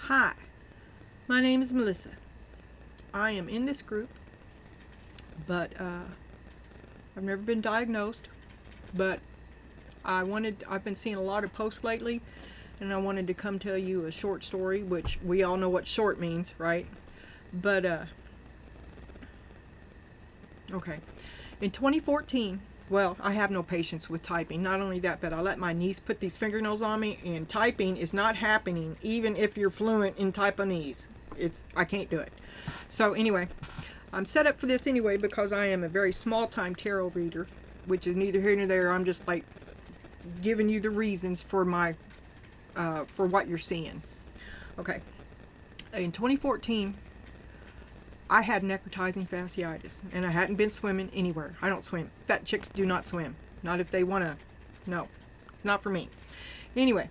Hi, my name is Melissa. I am in this group, but I've never been diagnosed. But I've been seeing a lot of posts lately, and I wanted to come tell you a short story, which we all know what short means, right? But, okay. In 2014, well, I have no patience with typing. Not only that, but I let my niece put these fingernails on me, and typing is not happening, even if you're fluent in Taiwanese. I can't do it. So anyway, I'm set up for this anyway because I am a very small-time tarot reader, which is neither here nor there. I'm just like giving you the reasons for for what you're seeing. Okay. In 2014, I had necrotizing fasciitis, and I hadn't been swimming anywhere. I don't swim. Fat chicks do not swim. Not if they want to. No, it's not for me. Anyway,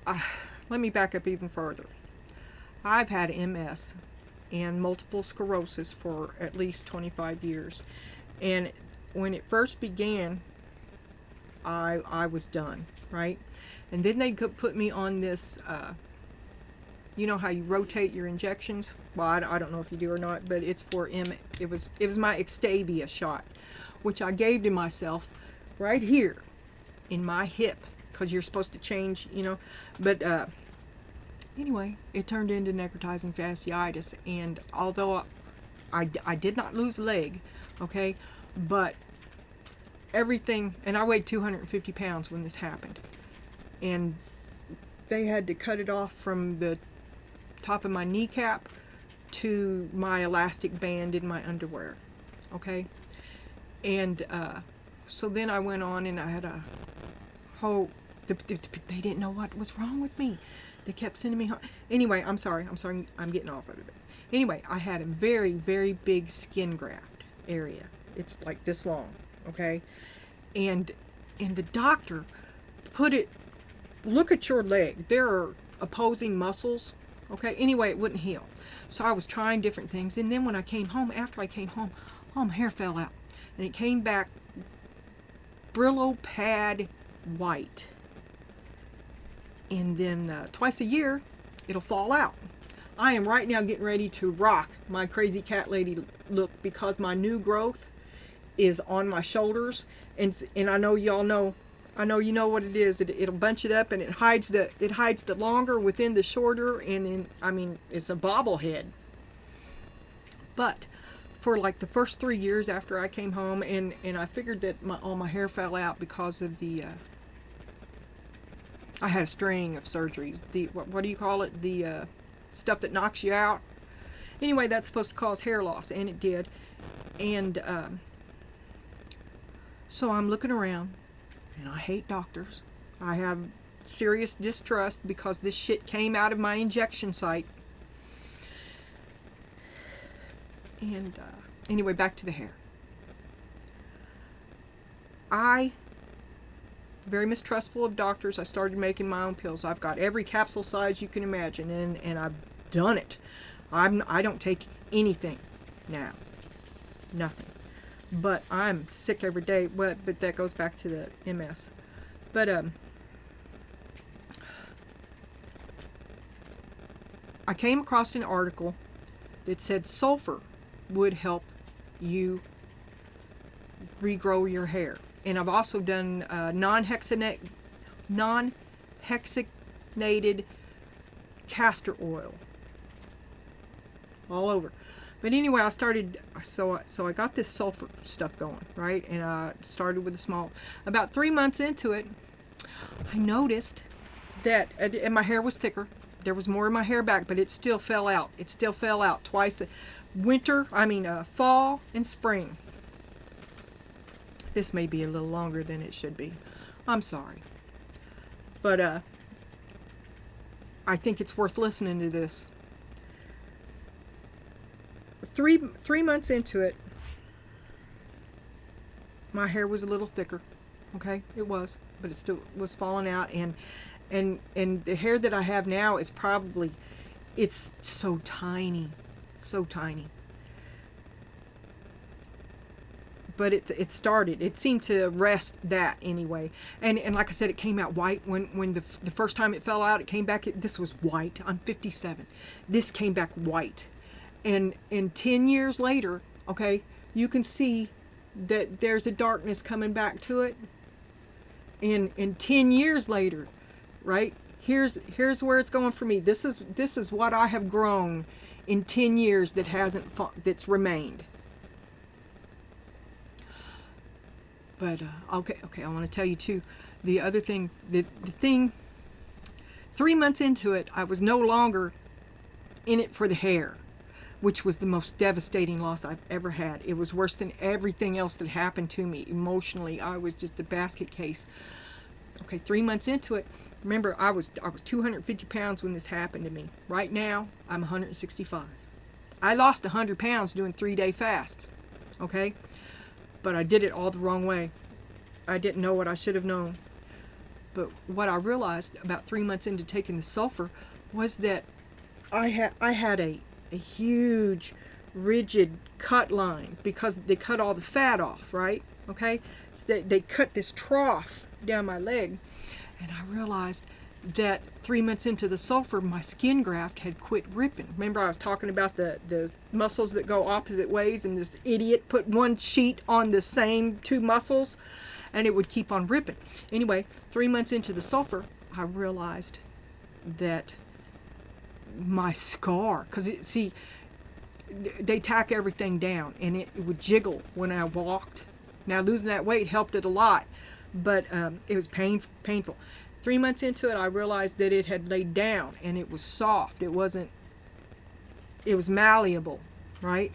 let me back up even further. I've had MS and multiple sclerosis for at least 25 years. And when it first began, I was done, right? And then they could put me on this, you know how you rotate your injections? Well, I don't know if you do or not, but it's for it was my Extavia shot, which I gave to myself right here in my hip, because you're supposed to change, you know. But anyway, it turned into necrotizing fasciitis, and although I did not lose a leg, okay, but everything, and I weighed 250 pounds when this happened, and they had to cut it off from the top of my kneecap to my elastic band in my underwear, okay. And so then I went on, and I had a whole, they didn't know what was wrong with me. They kept sending me home. Anyway, I'm sorry, I'm getting off of it. Anyway, I had a very, very big skin graft area. It's like this long, okay? And the doctor put it, look at your leg. There are opposing muscles, okay? Anyway, it wouldn't heal. So I was trying different things. And then when I came home, after I came home, my hair fell out. And it came back Brillo pad white. And then twice a year, it'll fall out. I am right now getting ready to rock my crazy cat lady look because my new growth is on my shoulders, and I know y'all know, I know you know what it is. It'll bunch it up, and it hides the longer within the shorter, and I mean, it's a bobblehead. But for like the first 3 years after I came home, and I figured that all my hair fell out because of the I had a string of surgeries. What do you call it? The stuff that knocks you out. Anyway, that's supposed to cause hair loss, and it did. And so I'm looking around, and I hate doctors. I have serious distrust because this shit came out of my injection site. And anyway, back to the hair. Very mistrustful of doctors. I started making my own pills. I've got every capsule size you can imagine, and I've done it. I don't take anything now. Nothing. But I'm sick every day. But that goes back to the MS. But I came across an article that said sulfur would help you regrow your hair. And I've also done non-hexanated castor oil all over. But anyway, I started, so I got this sulfur stuff going, right? And I started with a small. About 3 months into it, I noticed that, and my hair was thicker. There was more in my hair back, but it still fell out. It still fell out twice. Fall and spring. This may be a little longer than it should be. I'm sorry. But I think it's worth listening to this. Three months into it, my hair was a little thicker. Okay, it was, but it still was falling out, and the hair that I have now is probably, it's so tiny, so tiny. but it started. It seemed to arrest that anyway. And like I said, it came out white when the first time it fell out. It came back. This was white. I'm 57. This came back white, and 10 years later, okay, you can see that there's a darkness coming back to it. And 10 years later, right? Here's where it's going for me. This is what I have grown in 10 years that's remained. But okay, I want to tell you too. The other thing, the thing. 3 months into it, I was no longer in it for the hair, which was the most devastating loss I've ever had. It was worse than everything else that happened to me emotionally. I was just a basket case. Okay, 3 months into it, remember I was 250 pounds when this happened to me. Right now, I'm 165. I lost 100 pounds doing 3-day fasts. Okay, but I did it all the wrong way. I didn't know what I should have known. But what I realized about 3 months into taking the sulfur was that I had a huge rigid cut line because they cut all the fat off, right? Okay, so they cut this trough down my leg, and I realized that 3 months into the sulfur, my skin graft had quit ripping. Remember I was talking about the muscles that go opposite ways, and this idiot put one sheet on the same two muscles and it would keep on ripping. Anyway, 3 months into the sulfur, I realized that my scar, because see, they tack everything down, and it would jiggle when I walked. Now losing that weight helped it a lot, but it was painful. 3 months into it, I realized that it had laid down and it was soft. It was malleable, right?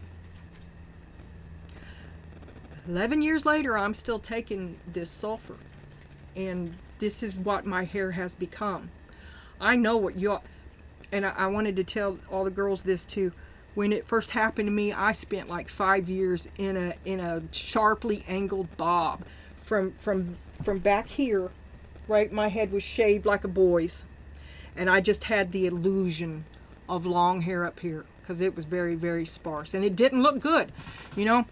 11 years later, I'm still taking this sulfur, and this is what my hair has become. I know what and I wanted to tell all the girls this too. When it first happened to me, I spent like 5 years in a sharply angled bob from back here, right? My head was shaved like a boy's, and I just had the illusion of long hair up here because it was very, very sparse, and it didn't look good, you know.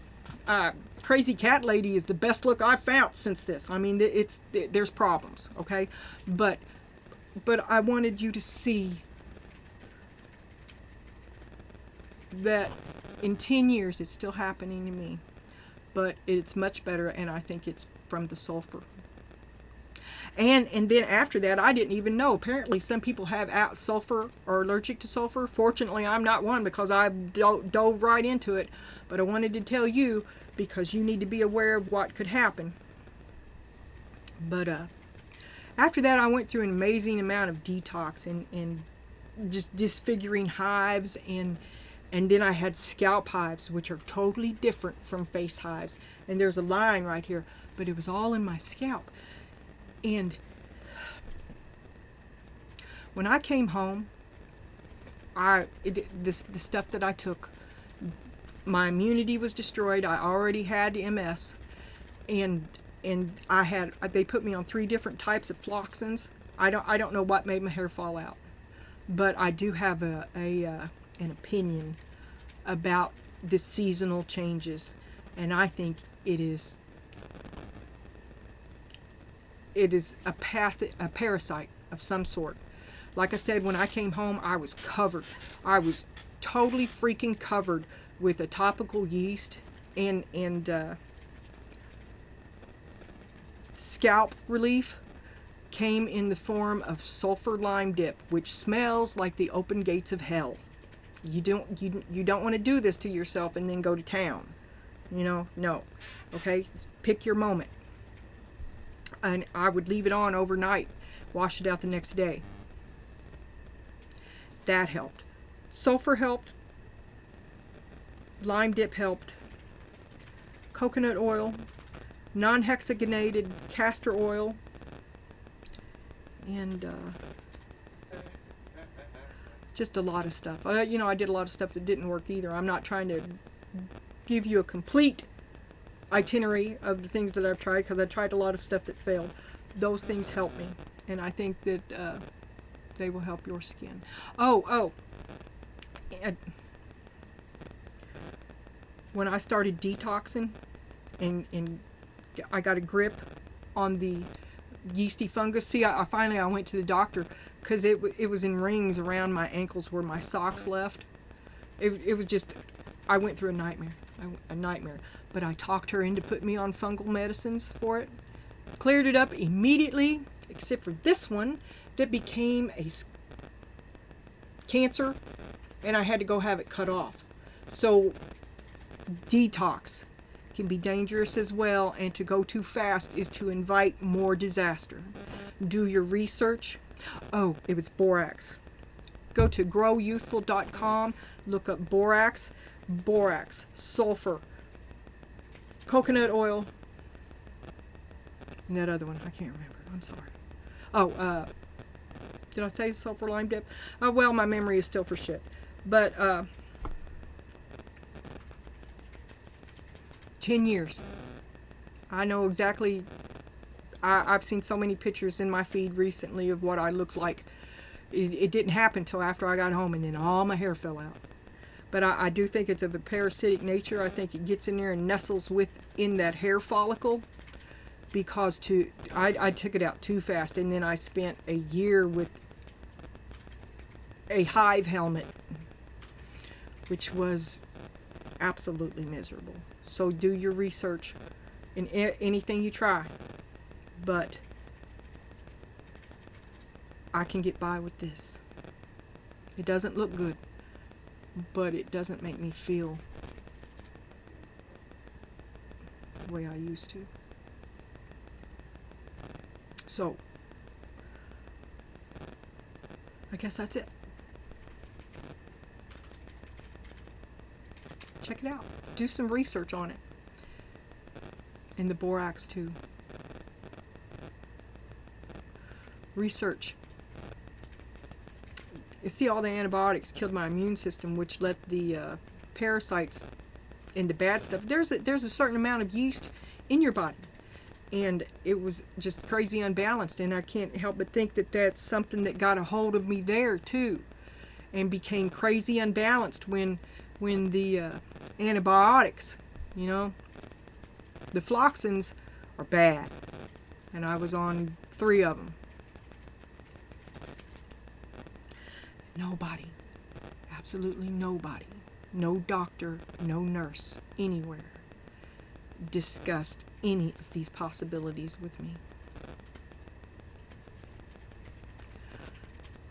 Crazy cat lady is the best look I've found since this. I mean, there's problems, okay, but I wanted you to see that in 10 years it's still happening to me, but it's much better, and I think it's from the sulfur. And then after that, I didn't even know. Apparently some people have sulfur or allergic to sulfur. Fortunately, I'm not one because I dove right into it, but I wanted to tell you because you need to be aware of what could happen. But after that, I went through an amazing amount of detox and just disfiguring hives, and then I had scalp hives, which are totally different from face hives. And there's a line right here, but it was all in my scalp. And when I came home, the stuff that I took, my immunity was destroyed. I already had MS, and they put me on 3 different types of floxins. I don't know what made my hair fall out, but I do have an opinion about the seasonal changes, and I think it is a parasite of some sort. Like I said, when I came home, I was covered. I was totally freaking covered with a topical yeast and scalp relief came in the form of sulfur lime dip, which smells like the open gates of hell. You don't want to do this to yourself and then go to town. You know, no. Okay? Pick your moment. And I would leave it on overnight, wash it out the next day. That helped. Sulfur helped. Lime dip helped. Coconut oil, non-hexagenated castor oil, and just a lot of stuff. I did a lot of stuff that didn't work either. I'm not trying to give you a complete itinerary of the things that I've tried, because I tried a lot of stuff that failed. Those things help me, and I think that they will help your skin. When I started detoxing, and I got a grip on the yeasty fungus. See, I finally I went to the doctor because it was in rings around my ankles where my socks left. It was just, I went through a nightmare. But I talked her into putting me on fungal medicines for it. Cleared it up immediately, except for this one that became a cancer, and I had to go have it cut off. So detox can be dangerous as well, and to go too fast is to invite more disaster. Do your research. Oh, it was borax. Go to growyouthful.com, look up borax, sulfur, coconut oil, and that other one, I can't remember. I'm sorry. Oh, did I say sulfur lime dip? Well, my memory is still for shit. But 10 years. I know exactly. I've seen so many pictures in my feed recently of what I looked like. It didn't happen till after I got home, and then all my hair fell out. But I do think it's of a parasitic nature. I think it gets in there and nestles within that hair follicle, because I took it out too fast, and then I spent a year with a hive helmet, which was absolutely miserable. So do your research in anything you try. But I can get by with this. It doesn't look good, but it doesn't make me feel the way I used to. So I guess that's it. Check it out. Do some research on it. And the borax too. Research. You see, all the antibiotics killed my immune system, which let the parasites and the bad stuff. There's a certain amount of yeast in your body, and it was just crazy unbalanced. And I can't help but think that that's something that got a hold of me there too, and became crazy unbalanced when the antibiotics, the floxins are bad, and I was on 3 of them. Nobody, absolutely nobody, no doctor, no nurse anywhere discussed any of these possibilities with me.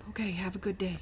Okay, have a good day.